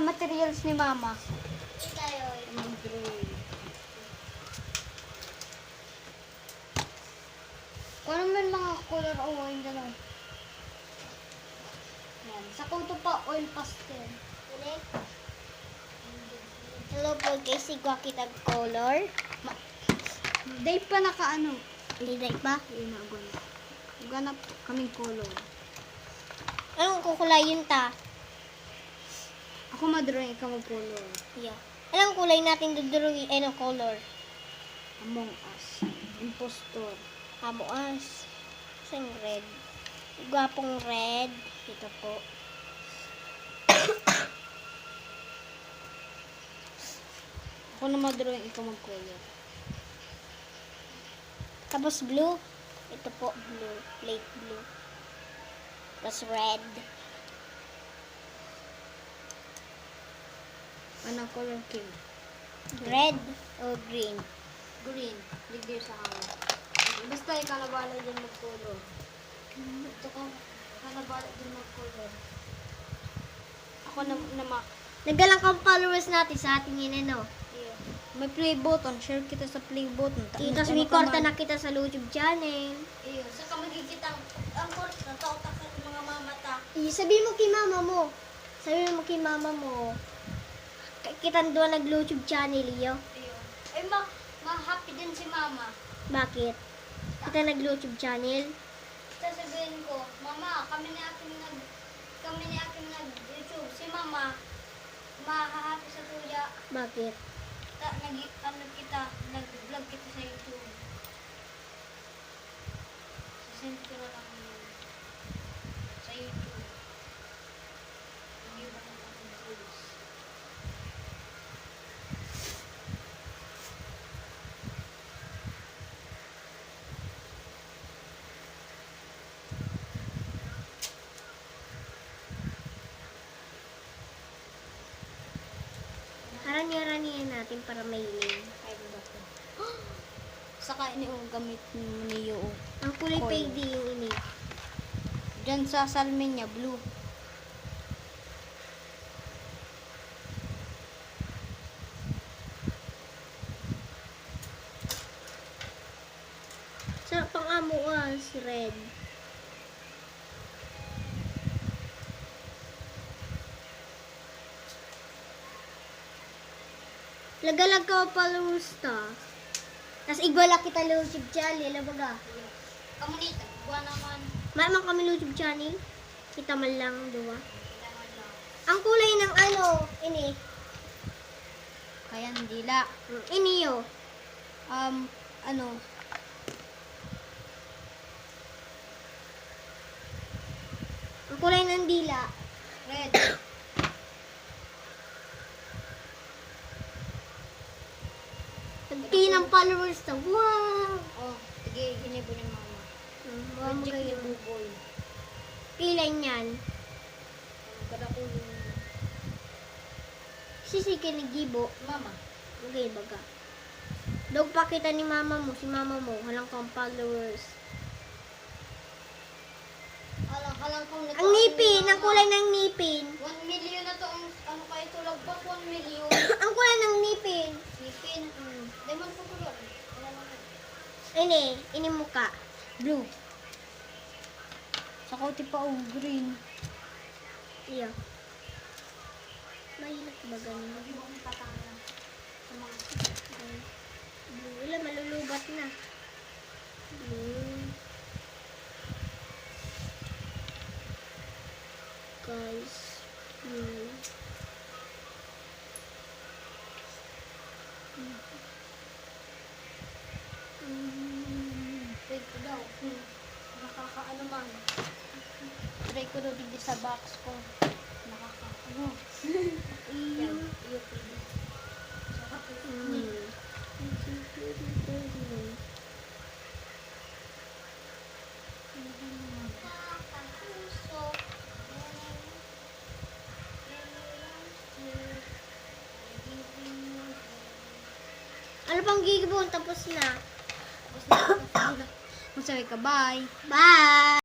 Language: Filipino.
materials ni Mama. Tayo. Kung ano man mga color o yung gano'n. Yan. Sa kuto pa, oil pastel. Ulit. Hello po guys, sigwa kita color. Day pa nakaano. Liday pa? Yun na, ganap kaming color. Anong kukulayin ta? Ako madrawing, ikaw mag-color. Yeah. Anong kulay natin dudurugin? Anong color? Among Us. Impostor. Amuas. Isang red. Gwapong red. Ito po. Ako na madrawing, ikaw mag-color. Tapos blue. Ito po, blue. Light blue. Tapos red. Anong color king? Red o green? Green. Ligdir sa hangin. Basta ikaw na bala din mag-color. Ito ka, ikaw na bala din mag-color. Ako na Nagalang kang followers natin sa ating inano. may play button. Share kita sa play button. Tapos may korta na kita sa YouTube channel. Iyo, saka magigita ang korta. Tautak sa mga mamata. Sabi mo kay mama mo. Sabi mo kay mama mo. Kita doon nag-YouTube channel iyo. Iyo. Ay, ma-happy din si mama. Bakit? Kita nag-YouTube channel. Sasabihin ko, Mama, kami ni aking nag-YouTube. Si Mama, mahahappy sa tuya. Bakit? Nag-vlog kita sa YouTube. Sasend ko na lang yun. Sa YouTube. Hindi ba na akong views? Harani-haranihan natin para may link. Ay, ba ito? Saka ini yung gamit niyo. Ang kulay Coil. payday yung ini. Diyan sa salmin niya, blue. Sa pang-amuas, red. Lagalag ka followers ta. Tapos igwala kita YouTube channel, baga. Kamunita, buwan naman. Maamang kami YouTube channel. Kita man lang, duwa. Kailangan lang. Ang kulay ng ano, ini. Kaya dila. Ini yo. Ano? Ang kulay ng dila. Red. Nagti ng followers ta. Wow! Oh, sige, hinibo ni mama. Wow, Magic ni magayon. Buboy. Pilay niyan. Ang ganda ko yung Sisiki ni Gibo. mama. Magay baga. Dog pa kita ni mama mo. Si mama mo. Halang kang followers. Halang kong nito. Ang ngipin. Ang kulay ng ngipin. 1 million na to ang ano kayo tulog pa 1 million. Ang kulay ng ngipin. Sipin. Lemon po kulor. Wala naman. Ini muka. Blue. Sa kauti pa green. Iyo. Mahirap ba ganun? Blue. Wala, malulubat na. Blue. Guys. Blue. Try ko daw. Nakakaano man. Try ko daw dito sa box ko. Nakakaano. Yan. Iyo pwede. Ano pang gigibon? Tapos na. Masabi ka, bye. Bye!